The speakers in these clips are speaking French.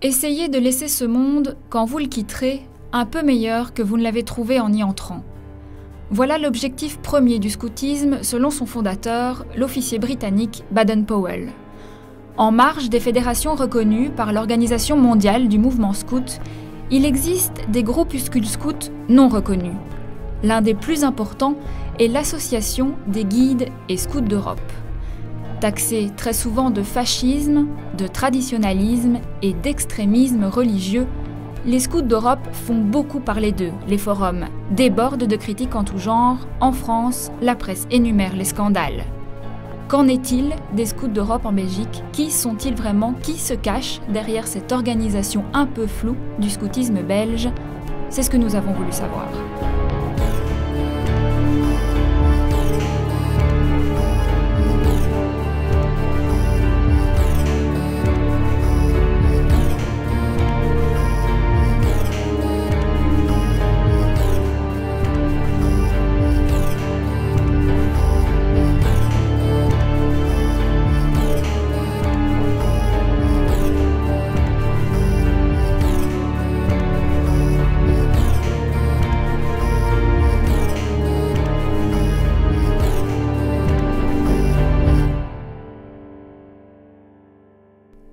Essayez de laisser ce monde, quand vous le quitterez, un peu meilleur que vous ne l'avez trouvé en y entrant. Voilà l'objectif premier du scoutisme selon son fondateur, l'officier britannique Baden-Powell. En marge des fédérations reconnues par l'Organisation mondiale du mouvement scout, il existe des groupuscules scouts non reconnus. L'un des plus importants est l'Association des guides et scouts d'Europe. Taxés très souvent de fascisme, de traditionnalisme et d'extrémisme religieux, les scouts d'Europe font beaucoup parler d'eux. Les forums débordent de critiques en tout genre. En France, la presse énumère les scandales. Qu'en est-il des scouts d'Europe en Belgique? Qui sont-ils vraiment? Qui se cache derrière cette organisation un peu floue du scoutisme belge? C'est ce que nous avons voulu savoir.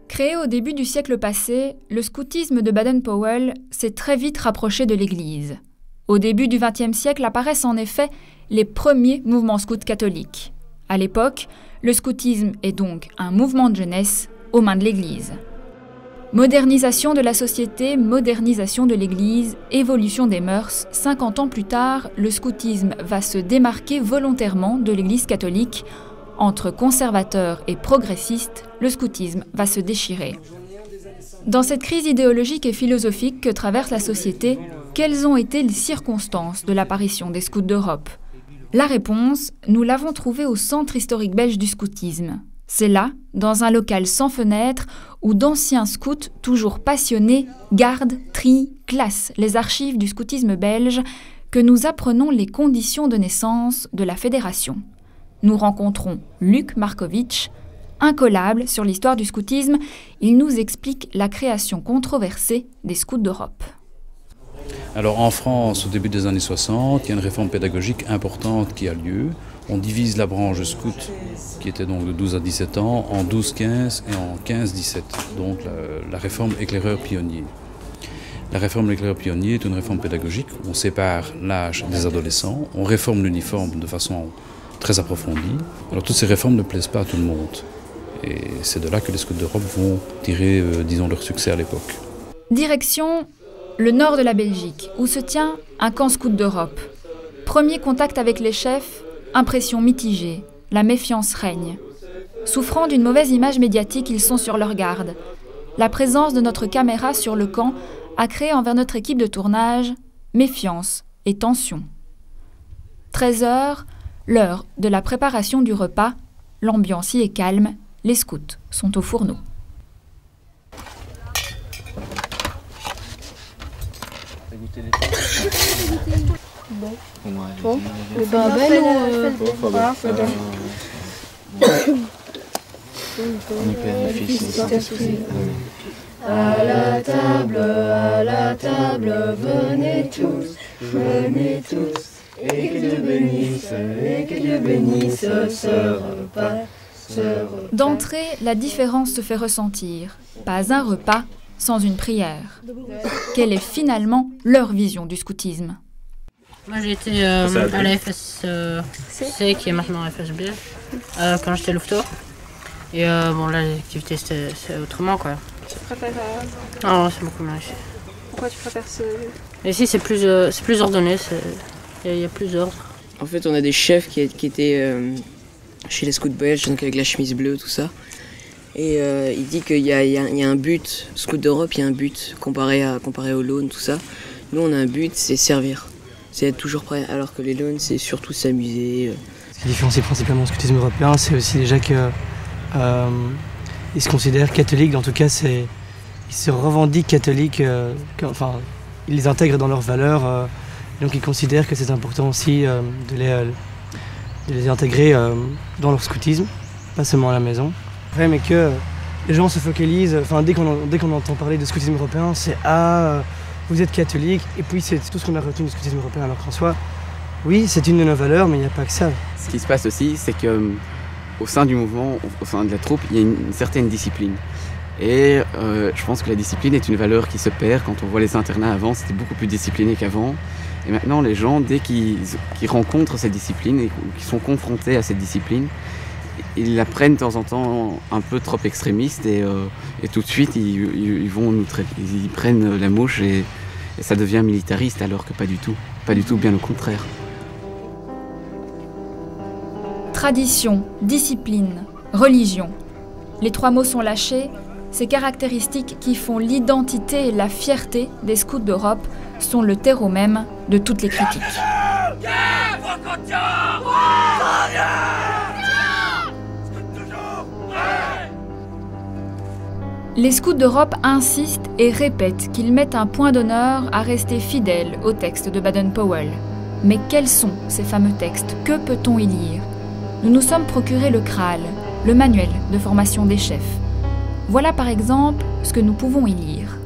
Créé au début du siècle passé, le scoutisme de Baden-Powell s'est très vite rapproché de l'Église. Au début du XXe siècle apparaissent en effet les premiers mouvements scouts catholiques. À l'époque, le scoutisme est donc un mouvement de jeunesse aux mains de l'Église. Modernisation de la société, modernisation de l'Église, évolution des mœurs, 50 ans plus tard, le scoutisme va se démarquer volontairement de l'Église catholique. Entre conservateurs et progressistes, le scoutisme va se déchirer. Dans cette crise idéologique et philosophique que traverse la société, quelles ont été les circonstances de l'apparition des scouts d'Europe? La réponse, nous l'avons trouvée au centre historique belge du scoutisme. C'est là, dans un local sans fenêtre, où d'anciens scouts, toujours passionnés, gardent, trient, classent les archives du scoutisme belge, que nous apprenons les conditions de naissance de la fédération. Nous rencontrons Luc Markovitch, incollable sur l'histoire du scoutisme. Il nous explique la création controversée des scouts d'Europe. Alors en France, au début des années 60, il y a une réforme pédagogique importante qui a lieu. On divise la branche scout, qui était donc de 12 à 17 ans, en 12-15 et en 15-17, donc la réforme éclaireur-pionnier. La réforme éclaireur-pionnier est une réforme pédagogique où on sépare l'âge des adolescents, on réforme l'uniforme de façon très approfondie. Alors toutes ces réformes ne plaisent pas à tout le monde. Et c'est de là que les scouts d'Europe vont tirer, disons, leur succès à l'époque. Direction le nord de la Belgique, où se tient un camp scout d'Europe. Premier contact avec les chefs, impression mitigée, la méfiance règne. Souffrant d'une mauvaise image médiatique, ils sont sur leur garde. La présence de notre caméra sur le camp a créé envers notre équipe de tournage méfiance et tension. 13h, l'heure de la préparation du repas, l'ambiance y est calme, les scouts sont au fourneau. Bon, le barbel ou... Voilà, faut bien. À la table, venez tous, et que Dieu bénisse ce repas. D'entrée, la différence se fait ressentir. Pas un repas sans une prière. Quelle est finalement leur vision du scoutisme? Moi j'ai été à la FSC qui est maintenant FSB quand j'étais louveteau. Et bon là l'activité c'est autrement quoi. Tu préfères... Ah c'est beaucoup mieux ici. Pourquoi tu préfères ce... Ici c'est plus ordonné, il y a plus d'ordre. En fait on a des chefs qui étaient chez les scouts belges, donc avec la chemise bleue, tout ça. Et il dit qu'il y a un but, Scout d'Europe, il y a un but comparé au Laune, tout ça. Nous on a un but, c'est servir. C'est être toujours prêt, alors que les Launes, c'est surtout s'amuser. Ce qui différencie principalement le scoutisme européen, c'est aussi déjà qu'ils se considèrent catholiques, en tout cas ils se revendiquent catholiques, enfin ils les intègrent dans leurs valeurs, donc ils considèrent que c'est important aussi de les intégrer dans leur scoutisme, pas seulement à la maison. Le problème est que les gens se focalisent, enfin dès qu'on entend parler de scoutisme européen, c'est « Ah, vous êtes catholique », et puis c'est tout ce qu'on a retenu du scoutisme européen, alors qu'en soi, oui, c'est une de nos valeurs, mais il n'y a pas que ça. Ce qui se passe aussi, c'est qu'au sein du mouvement, au sein de la troupe, il y a une certaine discipline. Et je pense que la discipline est une valeur qui se perd. Quand on voit les internats avant, c'était beaucoup plus discipliné qu'avant. Et maintenant, les gens, dès qu'ils rencontrent cette discipline et qu'ils sont confrontés à cette discipline, ils la prennent de temps en temps un peu trop extrémiste et tout de suite, ils prennent la mouche et ça devient militariste, alors que pas du tout, bien au contraire. Tradition, discipline, religion. Les 3 mots sont lâchés. Ces caractéristiques qui font l'identité et la fierté des scouts d'Europe sont le terreau même de toutes les critiques. Les scouts d'Europe insistent et répètent qu'ils mettent un point d'honneur à rester fidèles au texte de Baden-Powell. Mais quels sont ces fameux textes? Que peut-on y lire? Nous nous sommes procuré le CRAL, le manuel de formation des chefs. Voilà par exemple ce que nous pouvons y lire.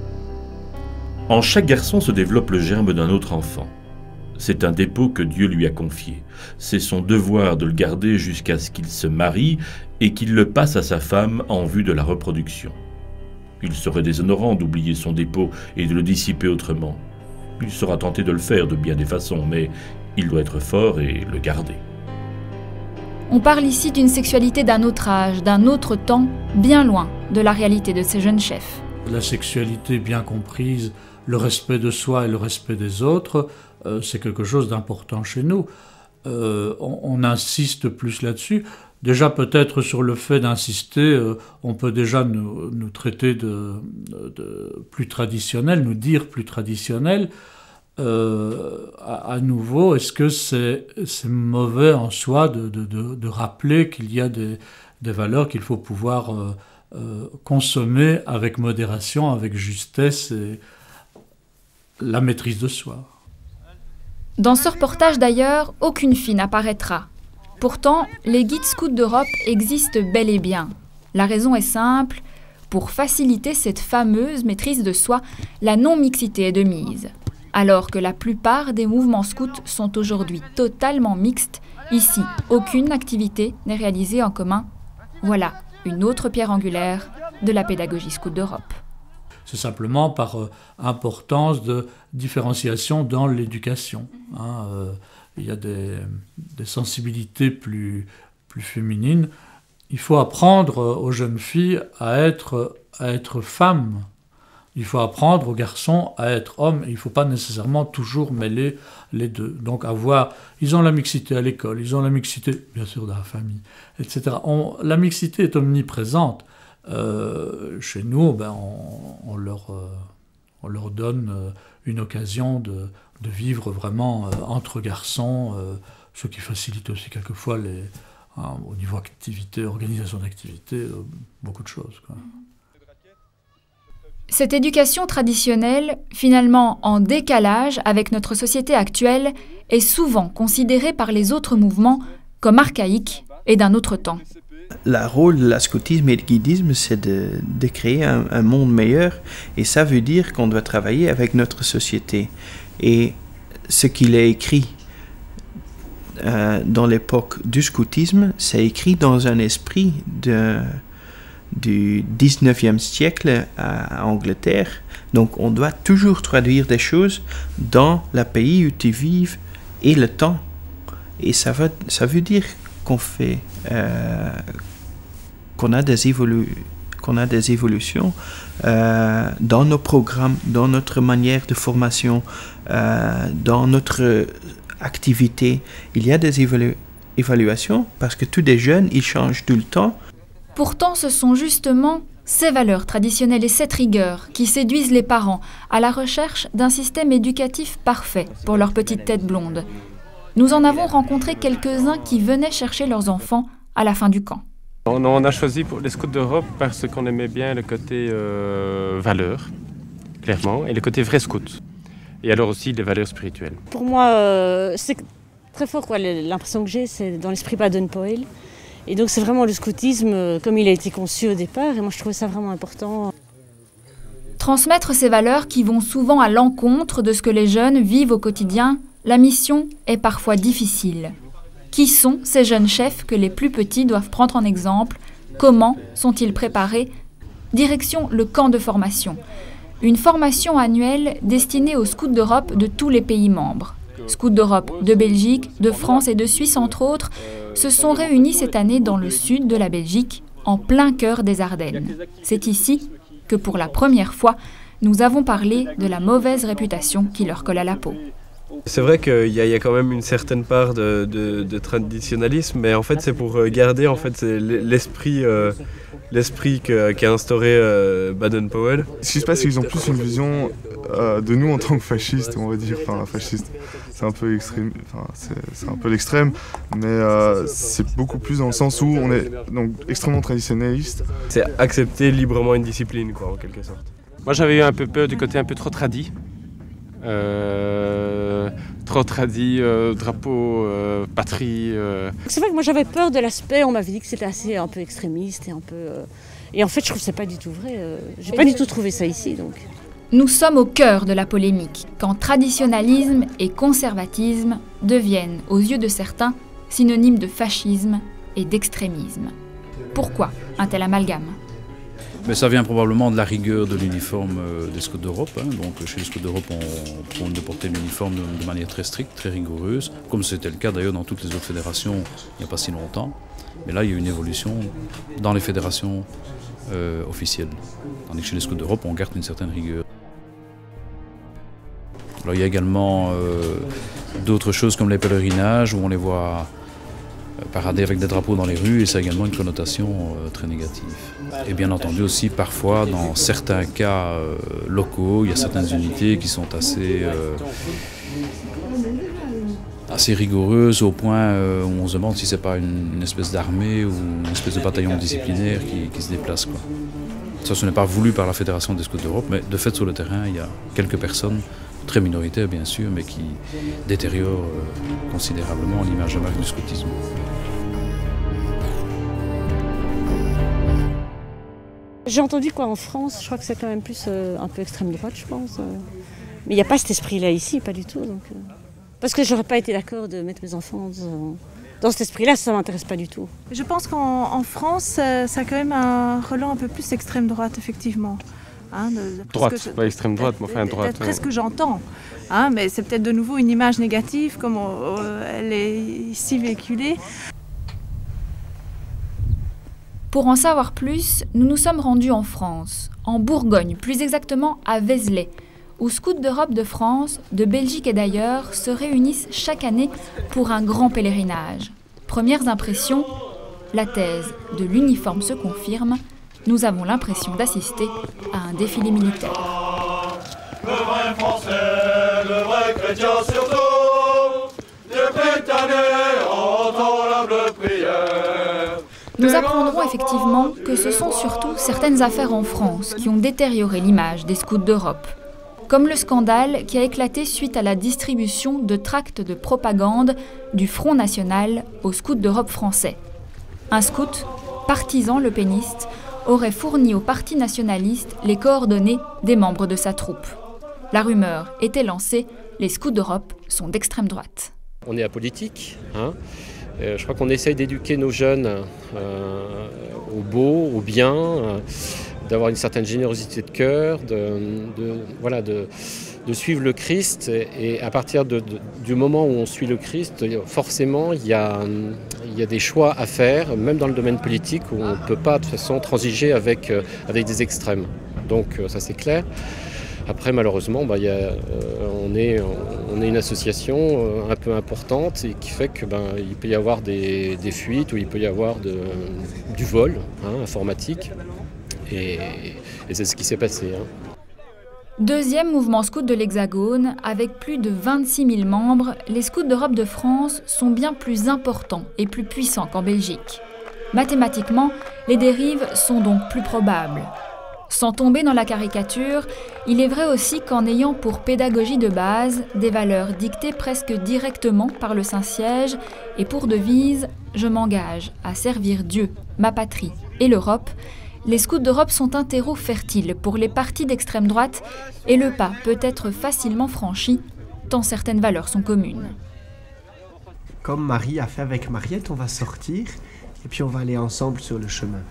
En chaque garçon se développe le germe d'un autre enfant. C'est un dépôt que Dieu lui a confié. C'est son devoir de le garder jusqu'à ce qu'il se marie et qu'il le passe à sa femme en vue de la reproduction. Il serait déshonorant d'oublier son dépôt et de le dissiper autrement. Il sera tenté de le faire de bien des façons, mais il doit être fort et le garder. On parle ici d'une sexualité d'un autre âge, d'un autre temps, bien loin de la réalité de ces jeunes chefs. La sexualité bien comprise, le respect de soi et le respect des autres, c'est quelque chose d'important chez nous. On insiste plus là-dessus. Déjà peut-être sur le fait d'insister, on peut déjà nous traiter de plus traditionnel, nous dire plus traditionnel. À nouveau, est-ce que c'est mauvais en soi de rappeler qu'il y a des valeurs qu'il faut pouvoir consommer avec modération, avec justesse et la maîtrise de soi? Dans ce reportage d'ailleurs, aucune fille n'apparaîtra. Pourtant, les guides scouts d'Europe existent bel et bien. La raison est simple, pour faciliter cette fameuse maîtrise de soi, la non-mixité est de mise. Alors que la plupart des mouvements scouts sont aujourd'hui totalement mixtes, ici, aucune activité n'est réalisée en commun. Voilà une autre pierre angulaire de la pédagogie scout d'Europe. C'est simplement par importance de différenciation dans l'éducation. Il y a des sensibilités plus féminines. Il faut apprendre aux jeunes filles à être femmes. Il faut apprendre aux garçons à être hommes. Et il ne faut pas nécessairement toujours mêler les deux. Donc ils ont la mixité à l'école, ils ont la mixité, bien sûr, dans la famille, etc. La mixité est omniprésente. Chez nous, on leur donne une occasion de vivre vraiment entre garçons, ce qui facilite aussi quelquefois au niveau activité, organisation d'activité, beaucoup de choses, quoi. Cette éducation traditionnelle, finalement en décalage avec notre société actuelle, est souvent considérée par les autres mouvements comme archaïque et d'un autre temps. Le rôle de la scoutisme et du guidisme, c'est de créer un monde meilleur, et ça veut dire qu'on doit travailler avec notre société. Et ce qu'il est écrit dans l'époque du scoutisme, c'est écrit dans un esprit du 19e siècle à Angleterre. Donc on doit toujours traduire des choses dans le pays où tu vives et le temps. Et ça veut dire qu'on fait, qu'on a des évolutions dans nos programmes, dans notre manière de formation, dans notre activité. Il y a des évaluations parce que tous les jeunes, ils changent tout le temps. Pourtant, ce sont justement ces valeurs traditionnelles et cette rigueur qui séduisent les parents à la recherche d'un système éducatif parfait pour leur petite tête blonde. Nous en avons rencontré quelques-uns qui venaient chercher leurs enfants à la fin du camp. On a choisi pour les Scouts d'Europe parce qu'on aimait bien le côté valeurs, clairement, et le côté vrai scout. Et alors aussi les valeurs spirituelles. Pour moi, c'est très fort, quoi. L'impression que j'ai, c'est dans l'esprit Baden-Powell. Et donc c'est vraiment le scoutisme comme il a été conçu au départ, et moi je trouvais ça vraiment important. Transmettre ces valeurs qui vont souvent à l'encontre de ce que les jeunes vivent au quotidien, la mission est parfois difficile. Qui sont ces jeunes chefs que les plus petits doivent prendre en exemple? Comment sont-ils préparés? Direction le camp de formation. Une formation annuelle destinée aux scouts d'Europe de tous les pays membres. Scouts d'Europe de Belgique, de France et de Suisse entre autres, se sont réunis cette année dans le sud de la Belgique, en plein cœur des Ardennes. C'est ici que pour la première fois, nous avons parlé de la mauvaise réputation qui leur colle à la peau. C'est vrai qu'il y a quand même une certaine part de traditionnalisme, mais en fait c'est pour garder en fait, l'esprit qu'a instauré Baden-Powell. Ce qui se passe, c'est qu'ils ont plus une vision de nous en tant que fascistes, on va dire. Enfin, fasciste, c'est un peu extrême, enfin, c'est un peu l'extrême, mais c'est beaucoup plus dans le sens où on est donc extrêmement traditionnaliste. C'est accepter librement une discipline, quoi, en quelque sorte. Moi, j'avais eu un peu peur du côté un peu trop tradit. Trop tradit, drapeau, patrie. C'est vrai que moi j'avais peur de l'aspect, on m'avait dit que c'était assez un peu extrémiste et un peu. Et en fait, je trouve que c'est pas du tout vrai. J'ai pas du tout trouvé ça ici, donc. Nous sommes au cœur de la polémique, quand traditionnalisme et conservatisme deviennent, aux yeux de certains, synonymes de fascisme et d'extrémisme. Pourquoi un tel amalgame ? Mais ça vient probablement de la rigueur de l'uniforme des Scouts d'Europe. Donc chez les Scouts d'Europe, on prône de porter l'uniforme de manière très stricte, très rigoureuse, comme c'était le cas d'ailleurs dans toutes les autres fédérations il n'y a pas si longtemps. Mais là, il y a une évolution dans les fédérations officielles. Tandis que chez les Scouts d'Europe, on garde une certaine rigueur. Alors, il y a également d'autres choses comme les pèlerinages, où on les voit parader avec des drapeaux dans les rues, et ça a également une connotation très négative. Et bien entendu aussi, parfois, dans certains cas locaux, il y a certaines unités qui sont assez rigoureuses au point où on se demande si c'est pas une espèce d'armée ou une espèce de bataillon disciplinaire qui se déplace, quoi. Ça, ce n'est pas voulu par la Fédération des Scouts d'Europe, mais de fait, sur le terrain, il y a quelques personnes, très minoritaires bien sûr, mais qui détériorent considérablement l'image de marque du scoutisme. J'ai entendu qu'en France, je crois que c'est quand même plus un peu extrême droite, je pense. Mais il n'y a pas cet esprit-là ici, pas du tout. Donc, parce que j'aurais pas été d'accord de mettre mes enfants dans cet esprit-là, ça ne m'intéresse pas du tout. Je pense qu'en France, ça a quand même un relent un peu plus extrême droite, effectivement. Droite, pas extrême droite, mais enfin droite. C'est presque ce que j'entends. Mais c'est peut-être de nouveau une image négative, comme elle est ici véhiculée. Pour en savoir plus, nous nous sommes rendus en France, en Bourgogne, plus exactement à Vézelay, où Scouts d'Europe de France, de Belgique et d'ailleurs se réunissent chaque année pour un grand pèlerinage. Premières impressions, la thèse de l'uniforme se confirme, nous avons l'impression d'assister à un défilé militaire. Le vrai français, le vrai chrétien surtout, Dieu Britannique entend l'humble prière. Nous apprendrons effectivement que ce sont surtout certaines affaires en France qui ont détérioré l'image des Scouts d'Europe, comme le scandale qui a éclaté suite à la distribution de tracts de propagande du Front National aux Scouts d'Europe français. Un scout, partisan lepéniste, aurait fourni au parti nationaliste les coordonnées des membres de sa troupe. La rumeur était lancée, les Scouts d'Europe sont d'extrême droite. On est apolitique, je crois qu'on essaye d'éduquer nos jeunes au beau, au bien, d'avoir une certaine générosité de cœur, de suivre le Christ. Et à partir du moment où on suit le Christ, forcément, il y a des choix à faire, même dans le domaine politique, où on ne peut pas de toute façon transiger avec des extrêmes. Donc ça c'est clair. Après, malheureusement, on est une association un peu importante et qui fait qu'il peut y avoir des fuites ou il peut y avoir du vol informatique. Et c'est ce qui s'est passé. Deuxième mouvement scout de l'Hexagone, avec plus de 26 000 membres, les Scouts d'Europe de France sont bien plus importants et plus puissants qu'en Belgique. Mathématiquement, les dérives sont donc plus probables. Sans tomber dans la caricature, il est vrai aussi qu'en ayant pour pédagogie de base des valeurs dictées presque directement par le Saint-Siège et pour devise « Je m'engage à servir Dieu, ma patrie et l'Europe », les scouts d'Europe sont un terreau fertile pour les partis d'extrême droite et le pas peut être facilement franchi, tant certaines valeurs sont communes. Comme Marie a fait avec Mariette, on va sortir et puis on va aller ensemble sur le chemin.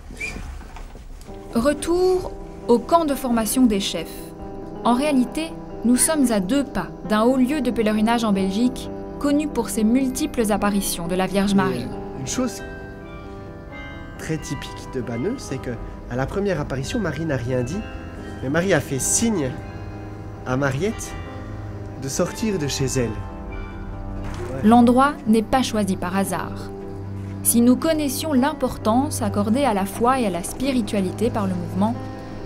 Retour au camp de formation des chefs. En réalité, nous sommes à 2 pas d'un haut lieu de pèlerinage en Belgique, connu pour ses multiples apparitions de la Vierge Marie. Une chose très typique de Banneux, c'est que à la première apparition, Marie n'a rien dit, mais Marie a fait signe à Mariette de sortir de chez elle. L'endroit n'est pas choisi par hasard. Si nous connaissions l'importance accordée à la foi et à la spiritualité par le mouvement,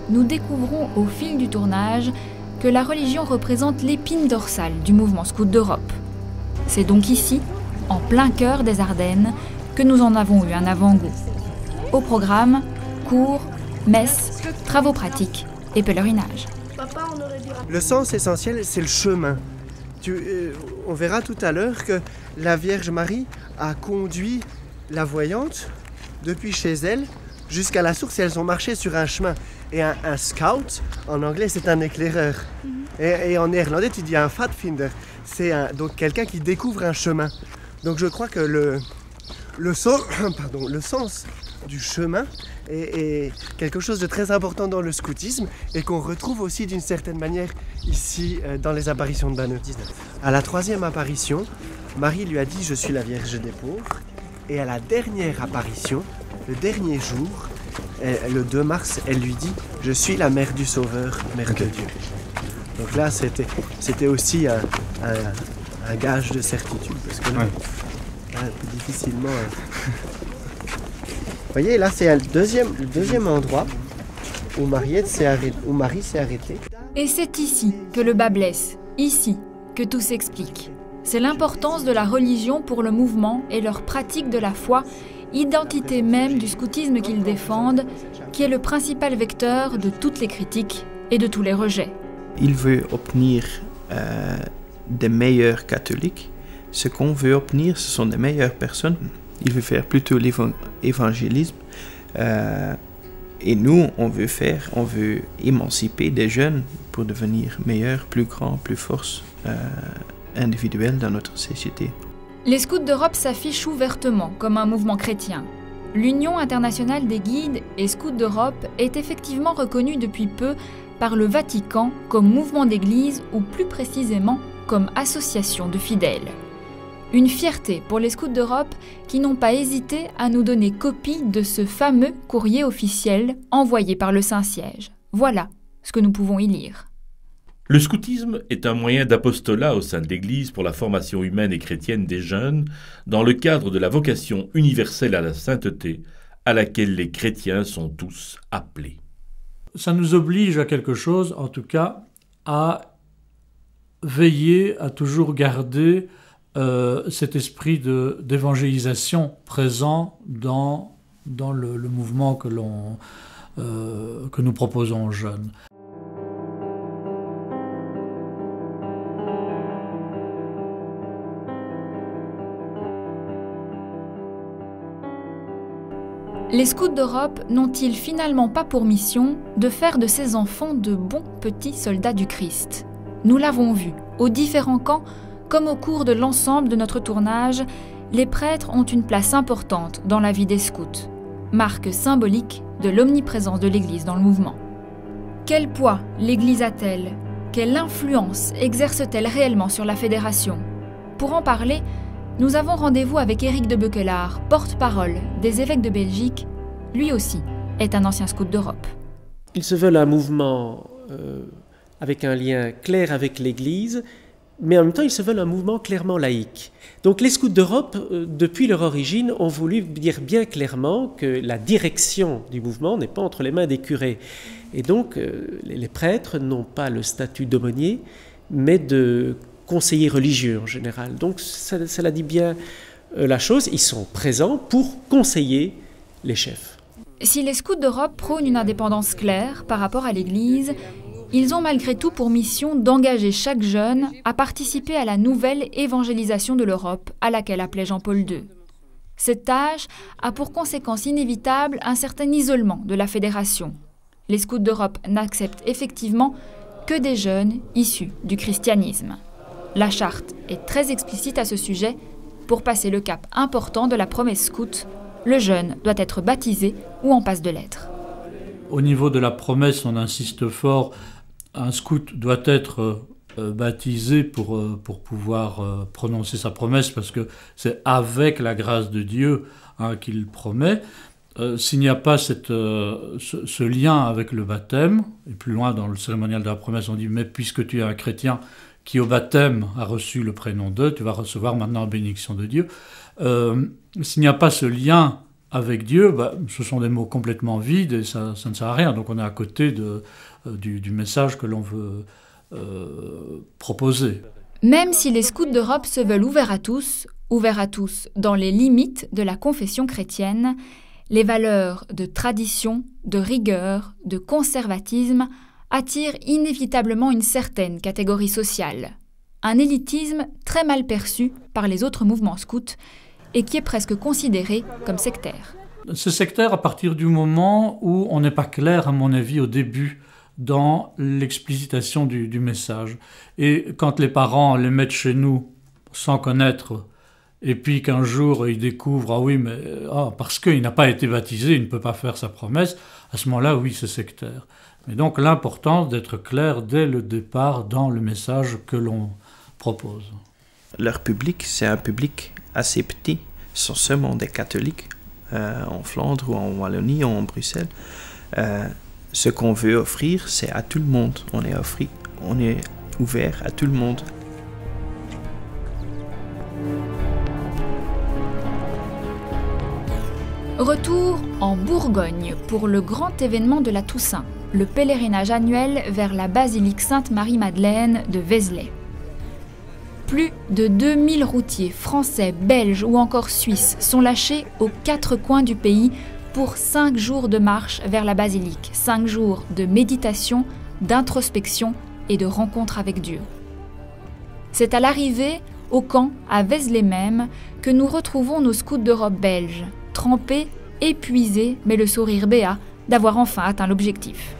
nous découvrons au fil du tournage que la religion représente l'épine dorsale du mouvement scout d'Europe. C'est donc ici, en plein cœur des Ardennes, que nous en avons eu un avant-goût. Au programme, cours, messes, travaux pratiques et pèlerinages. Le sens essentiel, c'est le chemin. On verra tout à l'heure que la Vierge Marie a conduit la voyante depuis chez elle jusqu'à la source et elles ont marché sur un chemin. Et un scout, en anglais, c'est un éclaireur. Et en néerlandais, tu dis un pfadfinder. C'est donc quelqu'un qui découvre un chemin. Donc je crois que le sens du chemin est quelque chose de très important dans le scoutisme et qu'on retrouve aussi d'une certaine manière ici dans les apparitions de Banneux. À la 3e apparition, Marie lui a dit « Je suis la Vierge des pauvres ». Et à la dernière apparition, le dernier jour, le 2 mars, elle lui dit « Je suis la mère du Sauveur, mère de Dieu ». Donc là, c'était aussi un gage de certitude, parce que là, difficilement... Vous voyez, là, c'est le deuxième endroit où Marie s'est arrêtée. Et c'est ici que le bas blesse, ici que tout s'explique. C'est l'importance de la religion pour le mouvement et leur pratique de la foi, identité même du scoutisme qu'ils défendent, qui est le principal vecteur de toutes les critiques et de tous les rejets. Il veut obtenir des meilleurs catholiques. Ce qu'on veut obtenir, ce sont des meilleures personnes. Il veut faire plutôt l'évangélisme. Et nous, on veut émanciper des jeunes pour devenir meilleurs, plus grands, plus forts, individuels dans notre société. Les scouts d'Europe s'affichent ouvertement comme un mouvement chrétien. L'Union internationale des guides et scouts d'Europe est effectivement reconnue depuis peu par le Vatican comme mouvement d'église ou plus précisément comme association de fidèles. Une fierté pour les scouts d'Europe qui n'ont pas hésité à nous donner copie de ce fameux courrier officiel envoyé par le Saint-Siège. Voilà ce que nous pouvons y lire. Le scoutisme est un moyen d'apostolat au sein de l'Église pour la formation humaine et chrétienne des jeunes dans le cadre de la vocation universelle à la sainteté à laquelle les chrétiens sont tous appelés. Ça nous oblige à quelque chose, en tout cas, à veiller, à toujours garder cet esprit d'évangélisation présent dans le mouvement que nous proposons aux jeunes. Les scouts d'Europe n'ont-ils finalement pas pour mission de faire de ces enfants de bons petits soldats du Christ? Nous l'avons vu, aux différents camps, comme au cours de l'ensemble de notre tournage, les prêtres ont une place importante dans la vie des scouts, marque symbolique de l'omniprésence de l'Église dans le mouvement. Quel poids l'Église a-t-elle? Quelle influence exerce-t-elle réellement sur la fédération? Pour en parler, nous avons rendez-vous avec Éric de Beuquelaar, porte-parole des évêques de Belgique. Lui aussi est un ancien scout d'Europe. Ils se veulent un mouvement avec un lien clair avec l'Église, mais en même temps, ils se veulent un mouvement clairement laïque. Donc les scouts d'Europe, depuis leur origine, ont voulu dire bien clairement que la direction du mouvement n'est pas entre les mains des curés. Et donc, les prêtres n'ont pas le statut d'aumônier, mais de conseillers religieux en général. Donc cela dit bien la chose, ils sont présents pour conseiller les chefs. Si les scouts d'Europe prônent une indépendance claire par rapport à l'Église, ils ont malgré tout pour mission d'engager chaque jeune à participer à la nouvelle évangélisation de l'Europe à laquelle appelait Jean-Paul II. Cette tâche a pour conséquence inévitable un certain isolement de la fédération. Les scouts d'Europe n'acceptent effectivement que des jeunes issus du christianisme. La charte est très explicite à ce sujet. Pour passer le cap important de la promesse scout, le jeune doit être baptisé ou en passe de l'être. Au niveau de la promesse, on insiste fort, un scout doit être baptisé pour pouvoir prononcer sa promesse, parce que c'est avec la grâce de Dieu qu'il promet. S'il n'y a pas ce lien avec le baptême, et plus loin dans le cérémonial de la promesse, on dit « mais puisque tu es un chrétien qui au baptême a reçu le prénom de, tu vas recevoir maintenant la bénédiction de Dieu ». S'il n'y a pas ce lien avec Dieu, ce sont des mots complètement vides et ça ne sert à rien. Donc on est à côté du message que l'on veut proposer. Même si les scouts d'Europe se veulent ouverts à tous dans les limites de la confession chrétienne, les valeurs de tradition, de rigueur, de conservatisme attirent inévitablement une certaine catégorie sociale. Un élitisme très mal perçu par les autres mouvements scouts et qui est presque considéré comme sectaire. C'est sectaire à partir du moment où on n'est pas clair, à mon avis, au début, dans l'explicitation du message. Et quand les parents les mettent chez nous sans connaître, et puis qu'un jour ils découvrent « Ah oui, mais parce qu'il n'a pas été baptisé, il ne peut pas faire sa promesse », à ce moment-là, oui, c'est sectaire. Mais donc l'importance d'être clair dès le départ dans le message que l'on propose. Leur public, c'est un public assez petit. Ce sont seulement des catholiques en Flandre ou en Wallonie ou en Bruxelles. Ce qu'on veut offrir, c'est à tout le monde. On est ouvert à tout le monde. Retour en Bourgogne pour le grand événement de la Toussaint, le pèlerinage annuel vers la basilique Sainte-Marie-Madeleine de Vézelay. Plus de 2000 routiers français, belges ou encore suisses sont lâchés aux 4 coins du pays pour 5 jours de marche vers la basilique, 5 jours de méditation, d'introspection et de rencontre avec Dieu. C'est à l'arrivée, au camp, à Vézelay même, que nous retrouvons nos scouts d'Europe belges, trempés, épuisés, mais le sourire béat d'avoir enfin atteint l'objectif.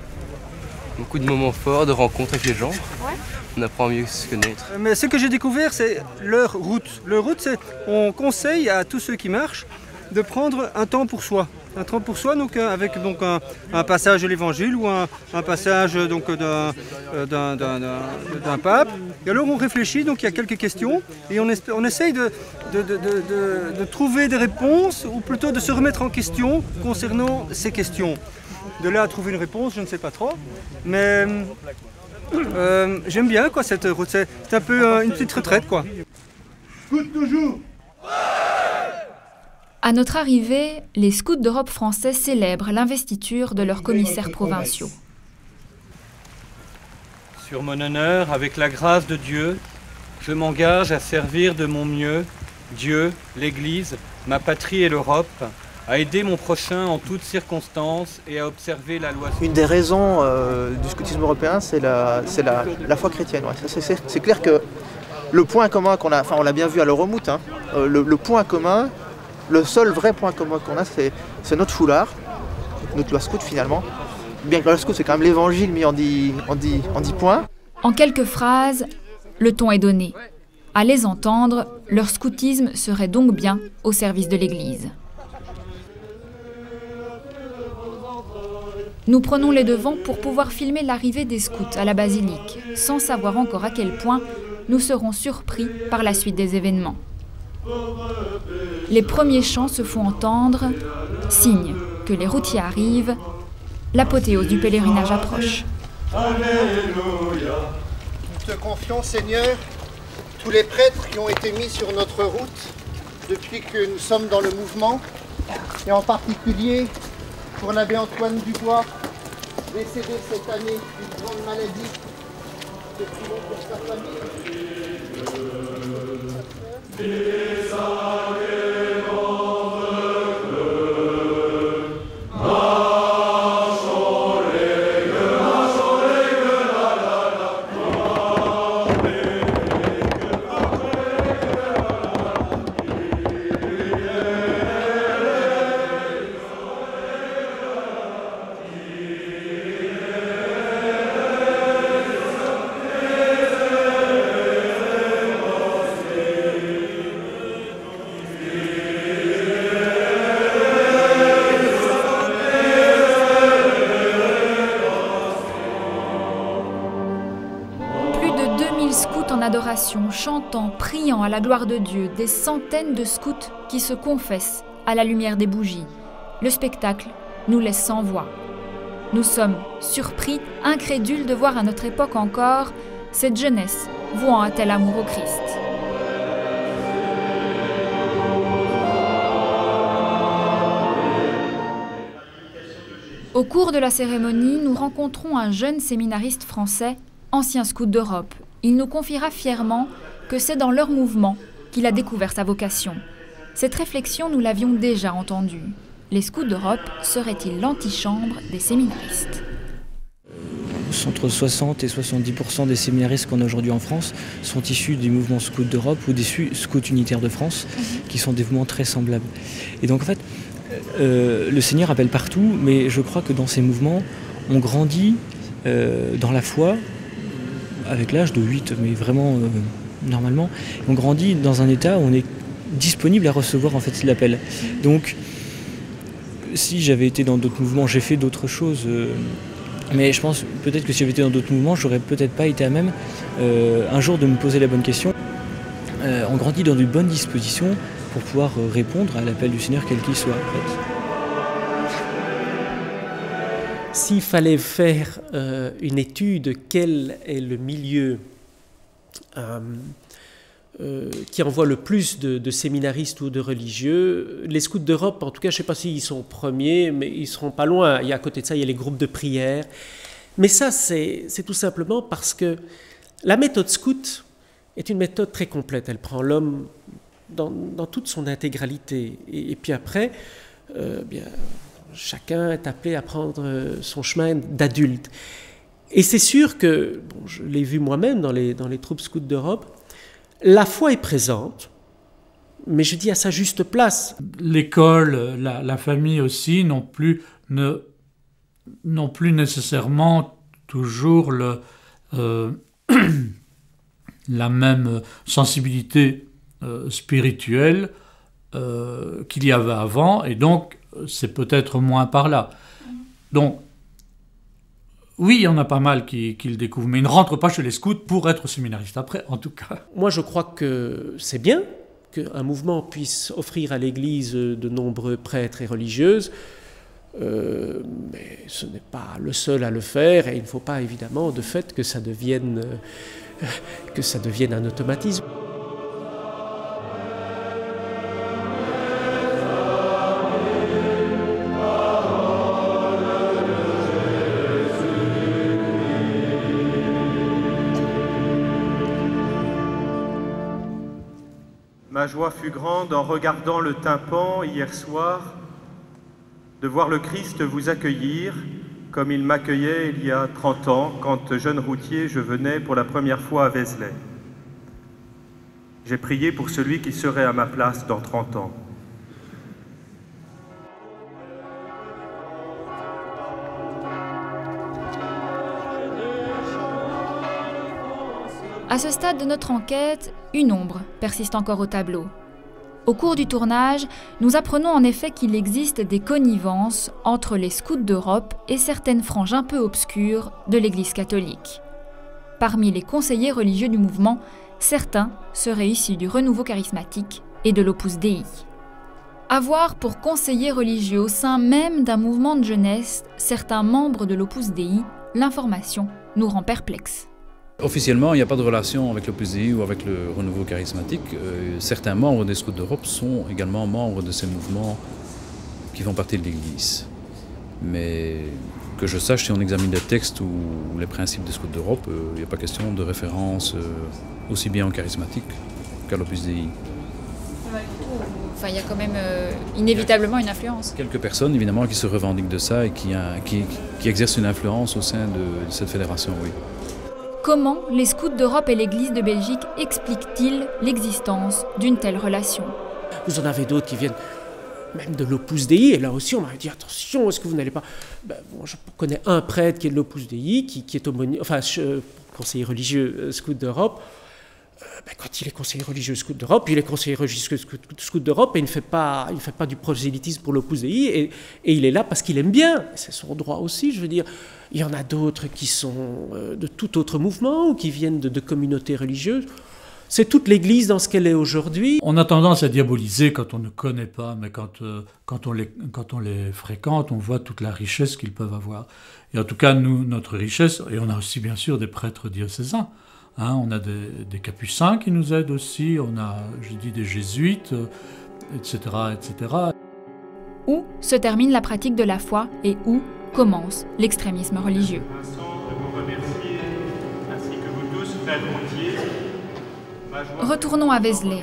Beaucoup de moments forts, de rencontres avec les gens. Ouais. On apprend mieux à se connaître. Mais ce que j'ai découvert, c'est leur route. Leur route, c'est on conseille à tous ceux qui marchent de prendre un temps pour soi. Un temps pour soi, donc, avec donc, un passage de l'Évangile ou un passage d'un pape. Et alors on réfléchit, donc il y a quelques questions et on essaye de trouver des réponses ou plutôt de se remettre en question concernant ces questions. De là à trouver une réponse, je ne sais pas trop, mais j'aime bien quoi, cette route, c'est un peu une petite retraite quoi. Scout toujours. À notre arrivée, les scouts d'Europe français célèbrent l'investiture de leurs commissaires provinciaux. Sur mon honneur, avec la grâce de Dieu, je m'engage à servir de mon mieux Dieu, l'Église, ma patrie et l'Europe, à aider mon prochain en toutes circonstances et à observer la loi. Une des raisons du scoutisme européen, c'est la foi chrétienne. Ouais. C'est clair que le point commun qu'on a, enfin on l'a bien vu à l'Euromout, hein, le point commun, le seul vrai point commun qu'on a, c'est notre foulard, notre loi scout finalement. Bien que la loi scout, c'est quand même l'évangile mis en 10 points. En quelques phrases, le ton est donné. À les entendre, leur scoutisme serait donc bien au service de l'Église. Nous prenons les devants pour pouvoir filmer l'arrivée des scouts à la basilique, sans savoir encore à quel point nous serons surpris par la suite des événements. Les premiers chants se font entendre, signe que les routiers arrivent, l'apothéose du pèlerinage approche. Alléluia. Nous te confions, Seigneur, tous les prêtres qui ont été mis sur notre route depuis que nous sommes dans le mouvement, et en particulier pour l'abbé Antoine Dubois, décédé cette année d'une grande maladie. Nous te prions pour sa famille. Ah adoration, chantant, priant à la gloire de Dieu, des centaines de scouts qui se confessent à la lumière des bougies. Le spectacle nous laisse sans voix. Nous sommes surpris, incrédules de voir à notre époque encore cette jeunesse vouant un tel amour au Christ. Au cours de la cérémonie, nous rencontrons un jeune séminariste français, ancien scout d'Europe. Il nous confiera fièrement que c'est dans leur mouvement qu'il a découvert sa vocation. Cette réflexion, nous l'avions déjà entendue. Les scouts d'Europe seraient-ils l'antichambre des séminaristes ? Entre 60 et 70% des séminaristes qu'on a aujourd'hui en France sont issus du mouvement scout d'Europe ou des scouts unitaires de France, qui sont des mouvements très semblables. Et donc en fait, le Seigneur appelle partout, mais je crois que dans ces mouvements, on grandit dans la foi, avec l'âge de 8, mais vraiment normalement, on grandit dans un état où on est disponible à recevoir en fait l'appel. Donc, si j'avais été dans d'autres mouvements, j'ai fait d'autres choses, mais je pense peut-être que si j'avais été dans d'autres mouvements, j'aurais peut-être pas été à même un jour de me poser la bonne question. On grandit dans de bonnes dispositions pour pouvoir répondre à l'appel du Seigneur, quel qu'il soit. En fait. S'il fallait faire une étude, quel est le milieu qui envoie le plus de séminaristes ou de religieux, les scouts d'Europe, en tout cas, je ne sais pas s'ils sont premiers, mais ils ne seront pas loin. À côté de ça, il y a les groupes de prière. Mais ça, c'est tout simplement parce que la méthode scout est une méthode très complète. Elle prend l'homme dans toute son intégralité. Et puis après, chacun est appelé à prendre son chemin d'adulte. Et c'est sûr que, bon, je l'ai vu moi-même dans les troupes scouts d'Europe, la foi est présente, mais je dis à sa juste place. L'école, la famille aussi, n'ont plus nécessairement toujours la même sensibilité spirituelle qu'il y avait avant, et donc c'est peut-être moins par là. Donc, oui, il y en a pas mal qui le découvrent, mais ils ne rentrent pas chez les scouts pour être séminaristes après, en tout cas. Moi, je crois que c'est bien qu'un mouvement puisse offrir à l'Église de nombreux prêtres et religieuses, mais ce n'est pas le seul à le faire, et il ne faut pas évidemment de fait que ça devienne un automatisme. Ma joie fut grande en regardant le tympan hier soir, de voir le Christ vous accueillir, comme il m'accueillait il y a 30 ans, quand jeune routier, je venais pour la première fois à Vézelay. J'ai prié pour celui qui serait à ma place dans 30 ans. À ce stade de notre enquête, une ombre persiste encore au tableau. Au cours du tournage, nous apprenons en effet qu'il existe des connivences entre les scouts d'Europe et certaines franges un peu obscures de l'Église catholique. Parmi les conseillers religieux du mouvement, certains seraient issus du renouveau charismatique et de l'Opus Dei. Avoir pour conseillers religieux au sein même d'un mouvement de jeunesse certains membres de l'Opus Dei, l'information nous rend perplexes. Officiellement, il n'y a pas de relation avec l'Opus Dei ou avec le renouveau charismatique. Certains membres des Scouts d'Europe sont également membres de ces mouvements qui font partie de l'Église. Mais que je sache, si on examine les textes ou les principes des Scouts d'Europe, il n'y a pas question de référence aussi bien au charismatique qu'à l'Opus Dei. Enfin, il y a quand même inévitablement une influence. Quelques personnes, évidemment, qui se revendiquent de ça et qui exercent une influence au sein de cette fédération, oui. Comment les scouts d'Europe et l'Église de Belgique expliquent-ils l'existence d'une telle relation ? Vous en avez d'autres qui viennent même de l'Opus Dei, et là aussi on m'a dit attention, est-ce que vous n'allez pas... Bon, je connais un prêtre qui est de l'Opus Dei, qui est conseiller religieux scout d'Europe. Quand il est conseiller religieux scout d'Europe, il est conseiller religieux scout d'Europe et il ne fait pas du prosélytisme pour l'Opus Dei et il est là parce qu'il aime bien. C'est son droit aussi, je veux dire. Il y en a d'autres qui sont de tout autre mouvement ou qui viennent de communautés religieuses. C'est toute l'Église dans ce qu'elle est aujourd'hui. On a tendance à diaboliser quand on ne connaît pas, mais quand on les fréquente, on voit toute la richesse qu'ils peuvent avoir. Et en tout cas, nous, notre richesse, et on a aussi bien sûr des prêtres diocésains. Hein, on a des capucins qui nous aident aussi, on a, je dis, des jésuites, etc., etc. Où se termine la pratique de la foi et où commence l'extrémisme religieux. Retournons à Vézelay.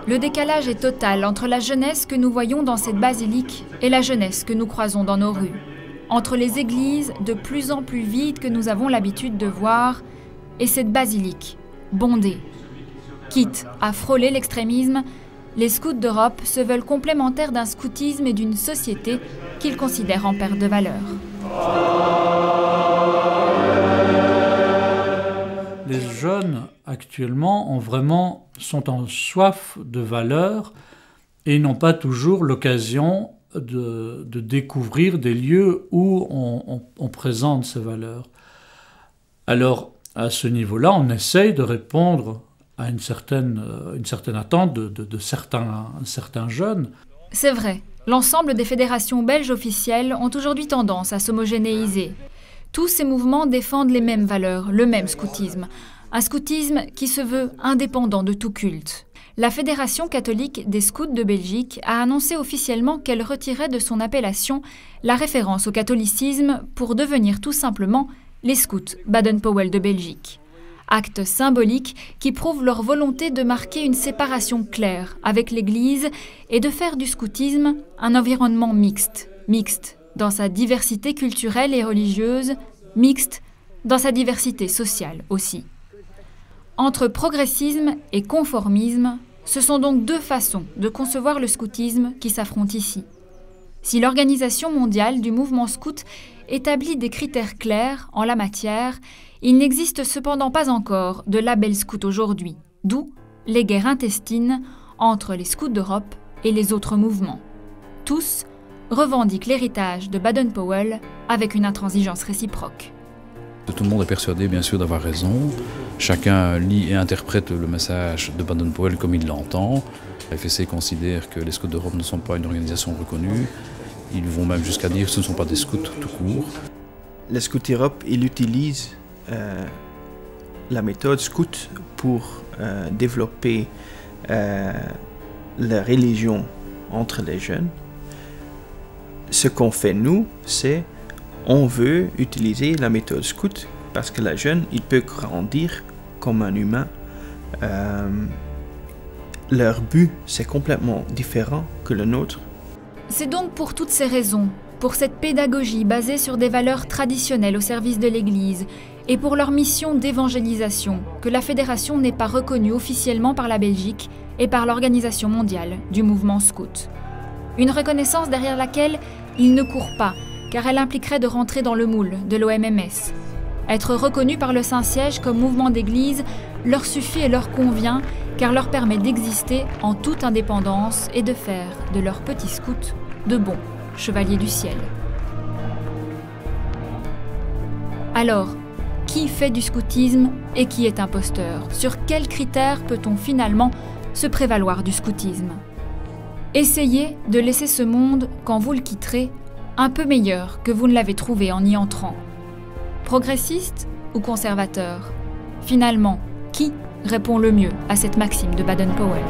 Le décalage est total entre la jeunesse que nous voyons dans cette basilique et la jeunesse que nous croisons dans nos rues. Entre les églises de plus en plus vides que nous avons l'habitude de voir et cette basilique bondée. Quitte à frôler l'extrémisme, les scouts d'Europe se veulent complémentaires d'un scoutisme et d'une société qu'ils considèrent en perte de valeur. Les jeunes, actuellement, sont en soif de valeurs et n'ont pas toujours l'occasion de découvrir des lieux où on présente ces valeurs. Alors, à ce niveau-là, on essaye de répondre à une certaine attente de certains jeunes. C'est vrai, l'ensemble des fédérations belges officielles ont aujourd'hui tendance à s'homogénéiser. Tous ces mouvements défendent les mêmes valeurs, le même scoutisme. Un scoutisme qui se veut indépendant de tout culte. La Fédération catholique des scouts de Belgique a annoncé officiellement qu'elle retirait de son appellation la référence au catholicisme pour devenir tout simplement les scouts Baden-Powell de Belgique. Acte symbolique qui prouve leur volonté de marquer une séparation claire avec l'Église et de faire du scoutisme un environnement mixte. Mixte dans sa diversité culturelle et religieuse, mixte dans sa diversité sociale aussi. Entre progressisme et conformisme, ce sont donc deux façons de concevoir le scoutisme qui s'affrontent ici. Si l'Organisation mondiale du mouvement scout établit des critères clairs en la matière, il n'existe cependant pas encore de label scout aujourd'hui, d'où les guerres intestines entre les scouts d'Europe et les autres mouvements. Tous revendiquent l'héritage de Baden-Powell avec une intransigeance réciproque. Tout le monde est persuadé, bien sûr, d'avoir raison. Chacun lit et interprète le message de Baden-Powell comme il l'entend. La FSC considère que les scouts d'Europe ne sont pas une organisation reconnue. Ils vont même jusqu'à dire que ce ne sont pas des scouts tout court. Les scouts d'Europe, ils utilisent la méthode scout pour développer la religion entre les jeunes. Ce qu'on fait nous, c'est on veut utiliser la méthode scout parce que la jeune, il peut grandir comme un humain. Leur but, c'est complètement différent que le nôtre. C'est donc pour toutes ces raisons, pour cette pédagogie basée sur des valeurs traditionnelles au service de l'Église et pour leur mission d'évangélisation, que la Fédération n'est pas reconnue officiellement par la Belgique et par l'Organisation mondiale du mouvement scout. Une reconnaissance derrière laquelle ils ne courent pas, car elle impliquerait de rentrer dans le moule de l'OMMS. Être reconnu par le Saint-Siège comme mouvement d'église leur suffit et leur convient, car leur permet d'exister en toute indépendance et de faire de leurs petits scouts de bons chevaliers du ciel. Alors, qui fait du scoutisme et qui est imposteur? Sur quels critères peut-on finalement se prévaloir du scoutisme? Essayez de laisser ce monde, quand vous le quitterez, un peu meilleur que vous ne l'avez trouvé en y entrant. Progressiste ou conservateur? Finalement, qui répond le mieux à cette maxime de Baden-Powell?